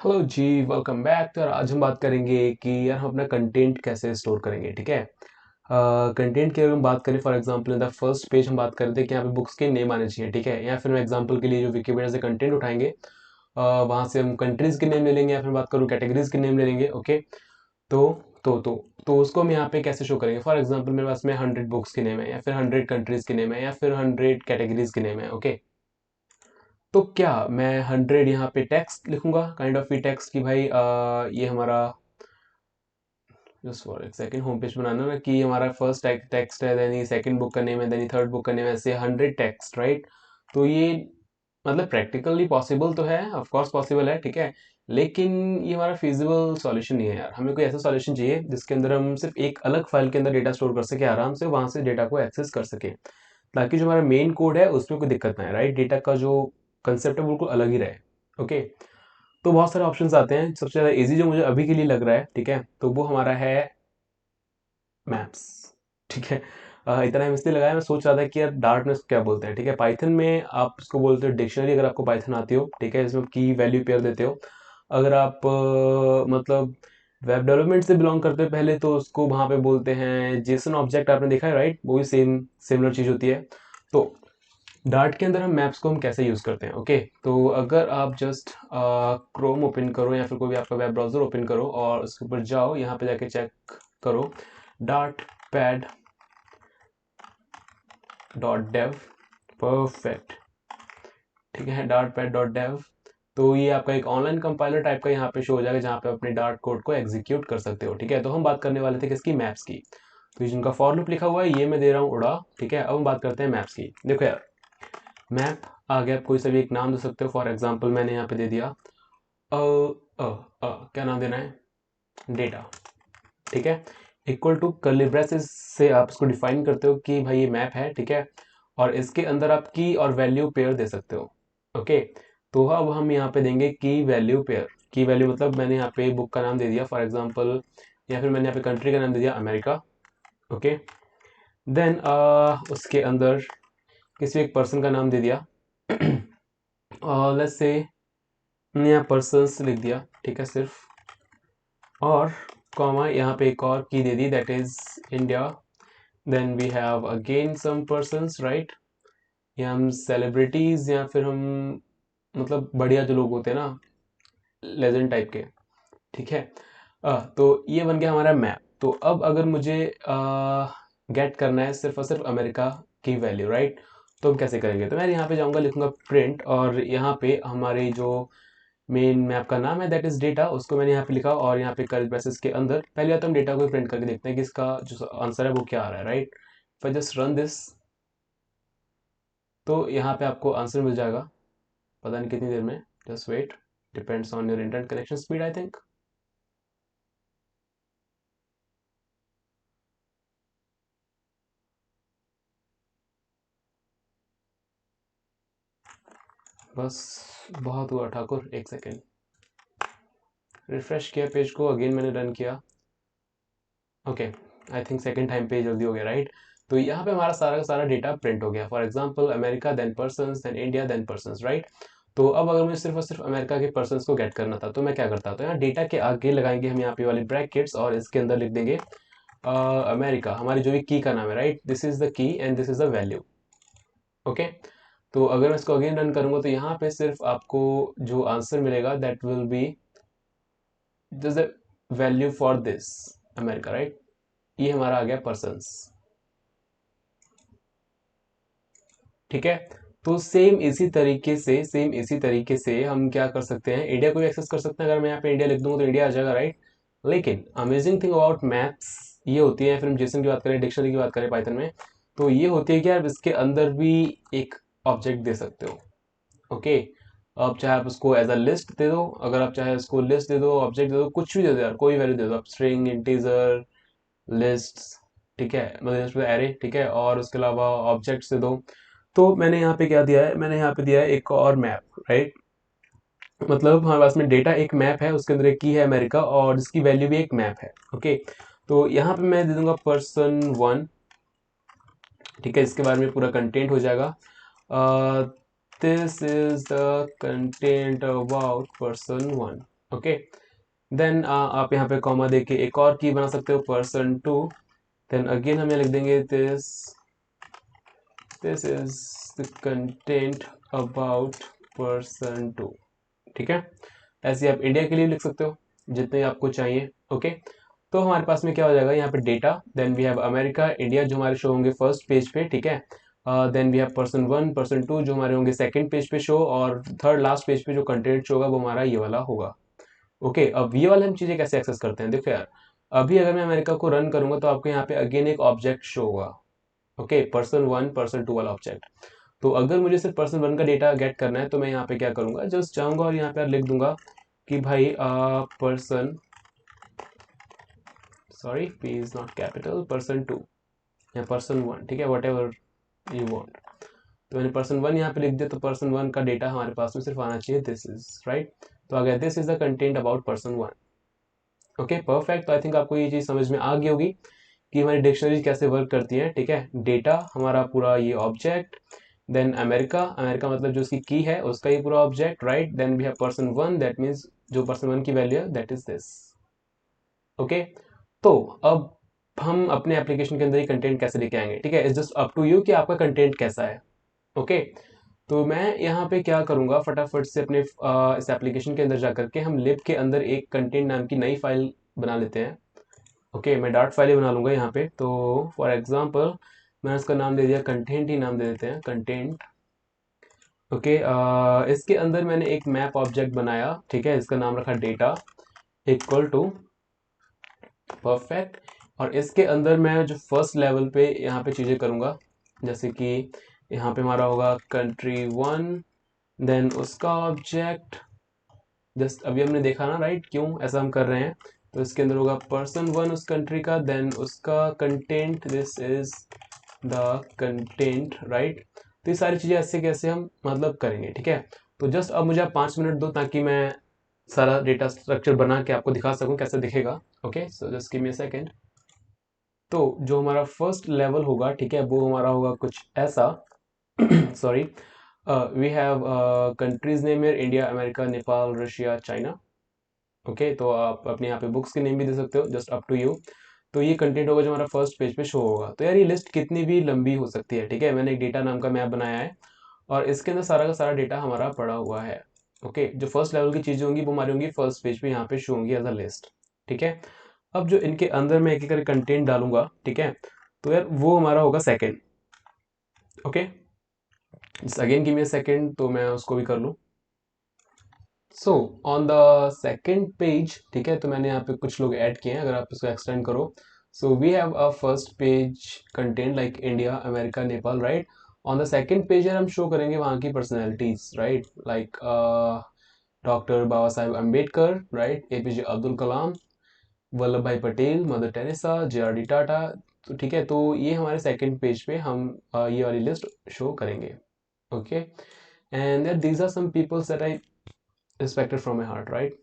Hello जी, welcome back. तो यार आज हम बात करेंगे कि यार हम अपना कंटेंट कैसे स्टोर करेंगे। ठीक है, कंटेंट की अगर हम बात करें, for example in the first page हम बात करते हैं कि यहाँ पे बुक्स के नेम आने चाहिए। ठीक है, या फिर हम एग्जांपल के लिए जो विकिपीडिया से कंटेंट उठाएंगे वहाँ से हम कंट्रीज के नेम ले लेंगे, या फिर बात करूँ कैटेगरीज के नेम ले लेंगे। ओके, तो तो उसको हम यहाँ पे कैसे शो करेंगे। फॉर एग्जाम्पल मेरे पास में 100 बुक्स के नेम है, या फिर 100 कंट्रीज के नेम है, या फिर 100 कैटेगरीज के नेम है। ओके, तो क्या मैं 100 यहाँ पे टेक्स्ट लिखूंगा, काइंड ऑफ टेक्स्ट कि भाई ये हमारा, जस्ट फॉर एक सेकंड, होम पेज बनाना ना कि हमारा फर्स्ट टेक्स्ट है, देन ये सेकंड बुक का नेम है, देन ये थर्ड बुक का नेम है, ऐसे 100 टेक्स्ट, राइट। तो ये मतलब प्रैक्टिकली पॉसिबल तो है, ऑफ कोर्स पॉसिबल है, ठीक है, लेकिन ये हमारा फिजिबल सॉल्यूशन नहीं है यार। हमें कोई ऐसा सॉल्यूशन चाहिए जिसके अंदर हम सिर्फ एक अलग फाइल के अंदर डेटा स्टोर कर सके, आराम से वहां से डेटा को एक्सेस कर सके, ताकि जो हमारा मेन कोड है उसमें कोई दिक्कत ना है, राइट। डेटा का जो कंसेप्ट है बिल्कुल अलग ही रहे। ओके, तो बहुत सारे ऑप्शंस आते हैं। सबसे ज़्यादा इजी जो मुझे अभी के लिए लग रहा है, ठीक है, तो वो हमारा है मैप्स। ठीक है, इतना हम इसलिए लगाया, मैं सोच रहा था कि यार डार्ट में इसको क्या बोलते हैं। ठीक है, पाइथन में आप इसको बोलते हो डिक्शनरी, अगर आपको पाइथन आती हो। ठीक है, इसमें आप की वैल्यू पेयर देते हो। अगर आप मतलब वेब डेवलपमेंट से बिलोंग करते हो पहले, तो उसको वहाँ पे बोलते हैं जेसन ऑब्जेक्ट, आपने देखा है राइट, वो भी सेम सिमिलर चीज़ होती है। तो डार्ट के अंदर हम मैप्स को हम कैसे यूज़ करते हैं। ओके, तो अगर आप जस्ट क्रोम ओपन करो, या फिर कोई भी आपका वेब ब्राउज़र ओपन करो, और उसके ऊपर जाओ, यहाँ पे जाके चेक करो dart pad dot dev. Perfect, ठीक है, डार्ट पैड डॉट डेव। तो ये आपका एक ऑनलाइन कंपाइलर टाइप का यहाँ पे शो हो जाएगा, जहाँ पे अपने डार्ट कोड को एग्जीक्यूट कर सकते हो। ठीक है, तो हम बात करने वाले थे किसकी, मैप्स की। तो जिनका फॉर लूप लिखा हुआ है ये मैं दे रहा हूँ उड़ा। ठीक है, अब हम बात करते हैं मैप्स की। देखो यार, मैप आगे आप कोई सा भी एक नाम दे सकते हो। फॉर एग्जाम्पल मैंने यहाँ पे दे दिया अ, क्या नाम देना है, डेटा। ठीक है, इक्वल टू कर्ली ब्रेसेस से आप इसको डिफाइन करते हो कि भाई ये मैप है। ठीक है, और इसके अंदर आप की और वैल्यू पेयर दे सकते हो। ओके, तो अब हम यहाँ पे देंगे की वैल्यू पेयर। की वैल्यू मतलब मैंने यहाँ पे बुक का नाम दे दिया फॉर एग्जांपल, या फिर मैंने यहाँ पे कंट्री का नाम दे दिया अमेरिका। ओके, देन उसके अंदर किसी एक पर्सन का नाम दे दिया और लेट्स से यहाँ पर्सन्स लिख दिया। ठीक है, सिर्फ, और कॉमा यहाँ पे एक और की दे दी, that is India. Then we have again some persons, right. या हम सेलिब्रिटीज, या फिर हम मतलब बढ़िया जो लोग होते हैं ना, लेजेंड टाइप के। ठीक है, तो ये बन गया हमारा मैप। तो अब अगर मुझे गेट करना है सिर्फ और सिर्फ अमेरिका की वैल्यू, राइट, तो हम कैसे करेंगे। तो मैं यहाँ पे जाऊँगा, लिखूंगा प्रिंट, और यहाँ पे हमारी जो मेन मैप का नाम है दैट इज डेटा, उसको मैंने यहाँ पे लिखा, और यहाँ पे कर्ली ब्रेसेस के अंदर पहले बात हम डेटा को प्रिंट करके देखते हैं कि इसका जो आंसर है वो क्या आ रहा है, right. If I just run this, तो यहाँ पे आपको आंसर मिल जाएगा, पता नहीं कितनी देर में, just wait, depends on your internet connection speed I think. बस बहुत हुआ ठाकुर, एक सेकेंड। रिफ्रेश किया पेज को, अगेन मैंने रन किया। Okay, I think second time पे जल्दी हो गया, राइट। तो यहाँ पे हमारा सारा का सारा डेटा प्रिंट हो गया। For example America, then person, then India, then person, right. तो अब अगर मुझे सिर्फ और सिर्फ अमेरिका के पर्सन को गेट करना था, तो मैं क्या करता, तो यहाँ डेटा के आगे लगाएंगे हम यहाँ पे वाले ब्रैकेट्स, और इसके अंदर लिख देंगे अमेरिका, हमारी जो भी की का नाम है, right. This is the key and this is the value. Okay, तो अगर मैं इसको अगेन रन करूंगा, तो यहाँ पे सिर्फ आपको जो आंसर मिलेगा that will be this the value for this America, right. ये हमारा आ गया पर्सन्स। ठीक है, तो सेम इसी तरीके से हम क्या कर सकते हैं, इंडिया को भी एक्सेस कर सकते हैं। अगर मैं यहाँ पे इंडिया लिख दूंगा तो इंडिया आ जाएगा, राइट। लेकिन अमेजिंग थिंग अबाउट मैप्स ये होती है, फिर हम जेसन की बात करें, डिक्शनरी की बात करें पाइथन में, तो ये होती है कि आप इसके अंदर भी एक ऑब्जेक्ट दे सकते हो। ओके, अब चाहे आप उसको एज अ लिस्ट दे दो, अगर आप चाहे उसको लिस्ट दे दो, ऑब्जेक्ट दे दो, कुछ भी दे दो यार, कोई वैल्यू दे दो आप, स्ट्रिंग, इंटीजर, लिस्ट। ठीक है, मतलब एरे। ठीक है, और उसके अलावा ऑब्जेक्ट्स दे दो। तो मैंने यहाँ पे क्या दिया है, मैंने यहाँ पे दिया है एक और मैप, राइट। मतलब हमारे पास में डेटा एक मैप है, उसके अंदर एक की है अमेरिका, और जिसकी वैल्यू भी एक मैप है। ओके, तो यहाँ पे मैं दे दूंगा पर्सन 1। ठीक है, इसके बारे में पूरा कंटेंट हो जाएगा, this is the content about person 1। Okay. Then आप यहाँ पे कॉमा देके एक और की बना सकते हो, पर्सन टू। देन अगेन हम यहाँ लिख देंगे this is the content about person two. ठीक है, ऐसे आप इंडिया के लिए लिख सकते हो जितने आपको चाहिए। ओके, तो हमारे पास में क्या हो जाएगा यहाँ पे data, then we have America, India जो हमारे शो होंगे फर्स्ट पेज पे। ठीक है, then we have person one, person two जो हमारे होंगे सेकंड पेज पे शो, और थर्ड लास्ट पेज पे जो कंटेंट शो होगा वो हमारा ये वाला होगा। ओके, अब ये वाले हम चीजें कैसे एक्सेस करते हैं, देखो यार, अभी अगर मैं अमेरिका को रन करूंगा तो आपको यहाँ पे अगेन एक ऑब्जेक्ट शो होगा। Okay, person one person two वाला ऑब्जेक्ट। तो अगर मुझे सिर्फ पर्सन वन का डेटा गेट करना है तो मैं यहाँ पे क्या करूंगा, जस्ट जाऊंगा और यहाँ पे लिख दूंगा कि भाई person, sorry P is not capital, person two या पर्सन वन, ठीक है, वट एवर यू वॉन्ट। तो मैंने पर्सन वन यहाँ पे लिख दिया, तो पर्सन वन का डेटा हमारे पास में सिर्फ आना चाहिए दिस इज राइट। तो आ गया this is the content about person one. Okay perfect, तो आई थिंक आपको ये चीज समझ में आ गई होगी कि हमारी डिक्शनरी कैसे वर्क करती है। ठीक है, डेटा हमारा पूरा ये ऑब्जेक्ट, देन अमेरिका, अमेरिका मतलब जो उसकी की है उसका ये पूरा object right, then we have person one, that means जो पर्सन वन की वैल्यू है दैट इज दिस। ओके, तो अब हम अपने एप्लीकेशन के अंदर ही कंटेंट कैसे लेके आएंगे, ठीक है, it's just up to you कि आपका कंटेंट कैसा है। ओके, तो मैं यहाँ पे क्या करूंगा, फटाफट से अपने इस एप्लीकेशन के अंदर जाकर के हम लिब के अंदर एक कंटेंट नाम की नई फाइल बना लेते हैं। ओके, मैं डॉट फाइल ही बना लूंगा यहाँ पे। तो फॉर एग्जांपल मैंने इसका नाम दे दिया कंटेंट, ही नाम दे देते हैं कंटेंट। ओके, इसके अंदर मैंने एक मैप ऑब्जेक्ट बनाया, ठीक है, इसका नाम रखा डेटा इक्वल टू परफेक्ट। और इसके अंदर मैं जो फर्स्ट लेवल पे यहाँ पे चीज़ें करूँगा, जैसे कि यहाँ पे हमारा होगा कंट्री वन, देन उसका ऑब्जेक्ट, जस्ट अभी हमने देखा ना राइट क्यों ऐसा हम कर रहे हैं। तो इसके अंदर होगा पर्सन वन उस कंट्री का, देन उसका content, this is the content right. तो ये सारी चीज़ें ऐसे कैसे हम मतलब करेंगे, ठीक है। तो जस्ट अब मुझे आप 5 मिनट दो ताकि मैं सारा डेटा स्ट्रक्चर बना के आपको दिखा सकूं कैसे दिखेगा। Okay, so just give me a second. तो जो हमारा फर्स्ट लेवल होगा, ठीक है, वो हमारा होगा कुछ ऐसा sorry, we have countries name है India, America, Nepal, Russia, China. Okay, तो आप अपने यहाँ पे बुक्स के नेम भी दे सकते हो, जस्ट अप टू यू। तो ये कंटेंट होगा जो हमारा फर्स्ट पेज पे शो होगा। तो यार ये लिस्ट कितनी भी लंबी हो सकती है, ठीक है, मैंने एक डेटा नाम का मैप बनाया है और इसके अंदर सारा का सारा डेटा हमारा पड़ा हुआ है। ओके, जो फर्स्ट लेवल की चीजें होंगी वो हमारी होंगी फर्स्ट पेज पे यहाँ पे शो होंगी एज अ लिस्ट। ठीक है, अब जो इनके अंदर मैं एक एक करके कंटेंट डालूंगा, ठीक है, तो यार वो हमारा होगा second. Okay, again give me a second, तो मैं उसको भी कर लूँ। So on the second page, ठीक है, तो मैंने यहाँ पे कुछ लोग ऐड किए हैं, अगर आप इसको एक्सटेंड करो। So we have a first page content like India, America, Nepal right. On the second page हम शो करेंगे वहाँ की personalities right, like doctor Baba Saheb Ambedkar right, APJ Abdul Kalam, Vallabh Bhai Patel, Mother Teresa, JRD. Tata. तो ठीक है, तो ये हमारे सेकेंड पेज पे हम ये वाली लिस्ट शो करेंगे। ओके, and these are some peoples that I respected from my heart right.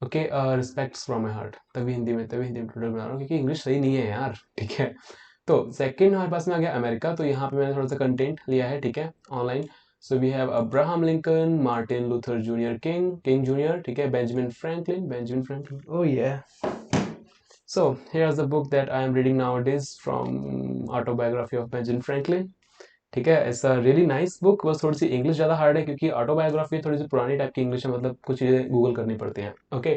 Okay, respects from my heart, तभी हिंदी में ट्यूटोरियल बना रहा हूँ क्योंकि इंग्लिश सही नहीं है यार। ठीक है, तो सेकंड हमारे पास में आ गया अमेरिका, तो यहाँ पे मैंने थोड़ा सा कंटेंट लिया है, ठीक है, online. So we have Abraham Lincoln, Martin Luther junior king junior, ठीक है, बेंजामिन फ्रैंकलिन, ओह ये। So here's the book that I am reading nowadays from autobiography of Benjamin Franklin। ठीक है, it's a really nice book, बस थोड़ी सी English ज़्यादा hard है क्योंकि ऑटोबायोग्राफी थोड़ी सी पुरानी टाइप की इंग्लिश है, मतलब कुछ चीज़ें गूगल करनी पड़ती हैं। ओके,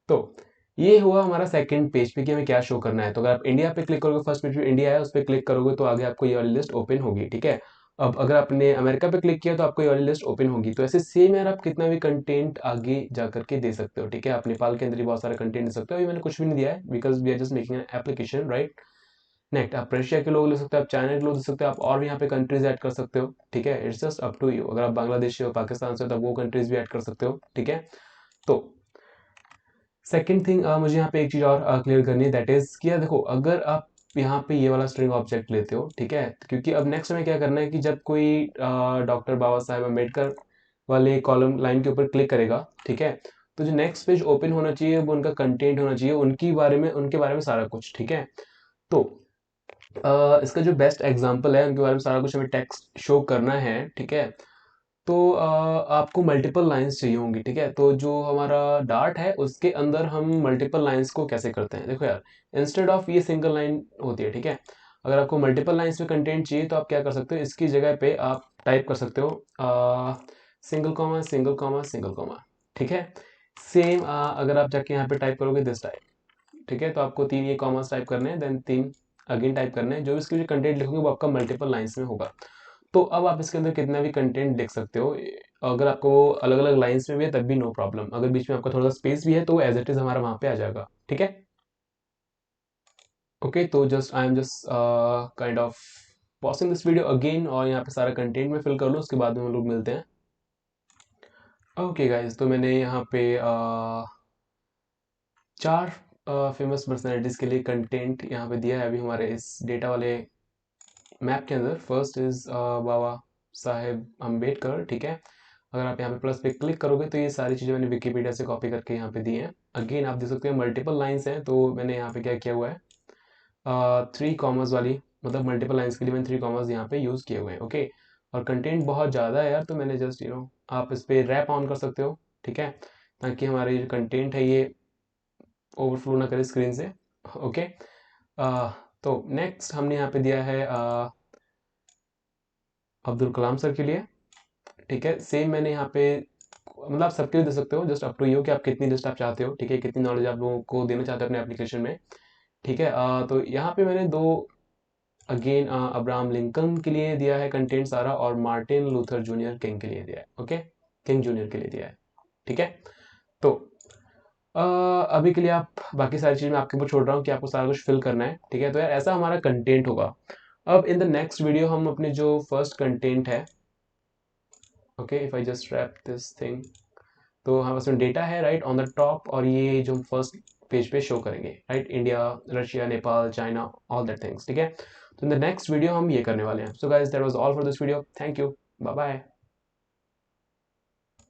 तो ये हुआ हमारा सेकंड पेज पे कि हमें क्या शो करना है। तो अगर आप इंडिया पे क्लिक करोगे, फर्स्ट पेज पे इंडिया है, उस पर क्लिक करोगे तो आगे आपको ये वाली लिस्ट ओपन होगी। ठीक है, अब अगर आपने अमेरिका पे क्लिक किया तो आपको ये वाली लिस्ट ओपन होगी। तो ऐसे सेम यार आप कितना भी कंटेंट आगे जा करके दे सकते हो। ठीक है, आप नेपाल के अंदर ही बहुत सारा कंटेंट दे सकते हो, अभी मैंने कुछ भी नहीं दिया है because we are just making an application right. Next आप रशिया के लोग ले सकते हो, आप चाइना के लोग ले सकते हो, आप और भी यहाँ पे कंट्रीज ऐड कर सकते हो। ठीक है, it's just up to you. अगर आप बांग्लादेश हो, पाकिस्तान से हो, तो वो कंट्रीज भी ऐड कर सकते हो। ठीक है, तो सेकेंड थिंग मुझे यहाँ पे एक चीज़ और क्लियर करनी है, दैट इज कि यार देखो, अगर आप यहाँ पे ये वाला स्ट्रिंग ऑब्जेक्ट लेते हो, ठीक है, क्योंकि अब नेक्स्ट हमें क्या करना है कि जब कोई डॉक्टर बाबा साहेब अम्बेडकर वाले कॉलम लाइन के ऊपर क्लिक करेगा, ठीक है, तो जो नेक्स्ट पेज ओपन होना चाहिए वो उनका कंटेंट होना चाहिए, उनके बारे में सारा कुछ। ठीक है, तो इसका जो बेस्ट एग्जांपल है, उनके बारे में सारा कुछ हमें टेक्स्ट शो करना है। ठीक है, तो आपको मल्टीपल लाइंस चाहिए होंगी, ठीक है। तो जो हमारा डार्ट है उसके अंदर हम मल्टीपल लाइंस को कैसे करते हैं, देखो यार, इंस्टेड ऑफ ये सिंगल लाइन होती है, ठीक है। अगर आपको मल्टीपल लाइंस में कंटेंट चाहिए तो आप क्या कर सकते हो, इसकी जगह पे आप टाइप कर सकते हो single comma single comma single comma, ठीक है। सेम अगर आप जाके यहाँ पे टाइप करोगे दिस टाइप, ठीक है, तो आपको 3 ये कॉमास टाइप करने हैं, देन 3 अगेन टाइप करने हैं। जो इसके जो कंटेंट लिखोगे वो आपका मल्टीपल लाइंस में होगा। तो अब आप इसके अंदर कितना भी कंटेंट लिख सकते हो, अगर आपको अलग अलग लाइंस में भी है तब भी नो प्रॉब्लम। अगर बीच में आपका थोड़ा सा स्पेस भी है तो एज इट इज हमारा वहां पे आ जाएगा, ठीक है। ओके, तो just I am just kind of pausing this video again, और यहाँ पे सारा कंटेंट में फिल कर लूँ, उसके बाद में हम लोग मिलते हैं। ओके गाइज, तो मैंने यहाँ पे 4 फेमस पर्सनैलिटीज़ के लिए कंटेंट यहाँ पे दिया है अभी हमारे इस डेटा वाले मैप के अंदर। फर्स्ट इज बाबा साहेब अम्बेडकर, ठीक है। अगर आप यहाँ पे प्लस पे क्लिक करोगे तो ये सारी चीज़ें मैंने विकीपीडिया से कॉपी करके यहाँ पे दी हैं। अगेन आप देख सकते हैं मल्टीपल लाइंस हैं, तो मैंने यहाँ पे क्या किया हुआ है, 3 कॉमर्स वाली, मतलब मल्टीपल लाइंस के लिए मैंने 3 कॉमर्स यहाँ पे यूज़ किए हुए हैं, ओके। और कंटेंट बहुत ज़्यादा है यार, तो मैंने जस्ट आप इस पर रैप ऑन कर सकते हो, ठीक है, ताकि हमारे जो कंटेंट है ये ओवरफ्लो ना करे स्क्रीन से, ओके। तो नेक्स्ट हमने यहाँ पे दिया है अब्दुल कलाम सर के लिए, ठीक है। सेम मैंने यहाँ पे, मतलब आप सबके लिए दे सकते हो, जस्ट अप टू यू कि आप कितनी लिस्ट आप चाहते हो, ठीक है, कितनी नॉलेज आप लोगों को देना चाहते हो अपने एप्लीकेशन में, ठीक है। तो यहाँ पे मैंने 2 अगेन अब्राहम लिंकन के लिए दिया है कंटेंट सारा, और मार्टिन लूथर जूनियर किंग के लिए दिया है, ओके, किंग जूनियर के लिए दिया है, ठीक है। तो अभी के लिए आप बाकी सारी चीज़ मैं आपके ऊपर छोड़ रहा हूँ कि आपको सारा कुछ फिल करना है, ठीक है। तो यार ऐसा हमारा कंटेंट होगा। अब इन द नेक्स्ट वीडियो हम अपने जो फर्स्ट कंटेंट है, okay, if I just wrap this thing, तो हम उसमें डेटा है राइट ऑन द टॉप, और ये जो हम फर्स्ट पेज पे शो करेंगे, right, India, Russia, Nepal, China, all that things, ठीक है। तो इन द नेक्स्ट वीडियो हम ये करने वाले हैं। So guys, that was all for this video, thank you, bye bye.